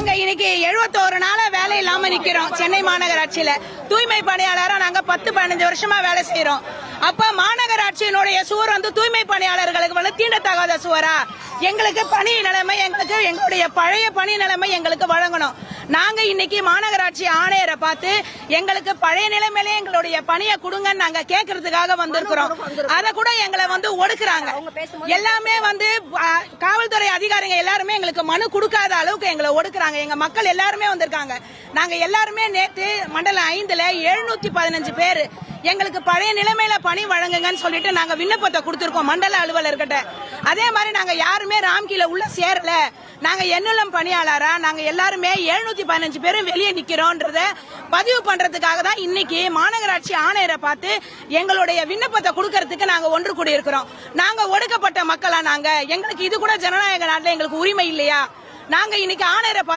நாங்க இன்னைக்கு 71 நாளா வேலை இல்லாம நிக்கிறோம். சென்னை மாநகராட்சியில தூய்மை பணியாளரா நாங்க 10-15 வருஷமா வேலை செய்யறோம். அப்ப மாநகராட்சியினுடைய சுவர் வந்து தூய்மை பணியாளர்களுக்கு வந்து தீண்டத்தகாத சுவரா? எங்களுக்கு பணி நிலைமை, எங்களுடைய பழைய பணி நிலைமை எங்களுக்கு வழங்கணும். நாங்க இன்னைக்கு மாநகராட்சி ஆணையரை பார்த்து எங்களுக்கு பழைய நிலைமையிலே எங்களுடைய பணியை கொடுங்கன்னு நாங்க கேட்கறதுக்காக வந்திருக்கிறோம். அதை கூட எங்களை வந்து ஒடுக்குறாங்க. எல்லாமே வந்து காவல்துறை அதிகாரிங்க எல்லாருமே எங்களுக்கு மனு கொடுக்காத அளவுக்கு எங்களை ஒடுக்குறாங்க. எங்க மக்கள் எல்லாருமே வந்திருக்காங்க. நாங்க எல்லாருமே நேற்று மண்டலம் 5ல 715 பேர் எங்களுக்கு பழைய நிலைமையில பணி வழங்குங்கன்னு சொல்லிட்டு நாங்க விண்ணப்பத்தை கொடுத்திருக்கோம் மண்டல அலுவலர்கிட்ட. அதே மாதிரி நாங்க யாருமே ராம்கீல உள்ள சேரல. நாங்க எண்ணுளம் பணியாளரா நாங்க எல்லாருமே 715 பேரும் வெளியே நிக்கிறோம்ன்றத பதிவு பண்றதுக்காக தான் இன்னைக்கு மாநகராட்சி ஆணையரை பார்த்து எங்களுடைய விண்ணப்பத்தை கொடுக்கறதுக்கு நாங்க ஒன்று கூடி இருக்கிறோம். நாங்க ஒடுக்கப்பட்ட மக்களா? எங்களுக்கு இது கூட ஜனநாயக நாட்டில் எங்களுக்கு உரிமை இல்லையா? நாங்க இன்னைக்கு ஆணையரை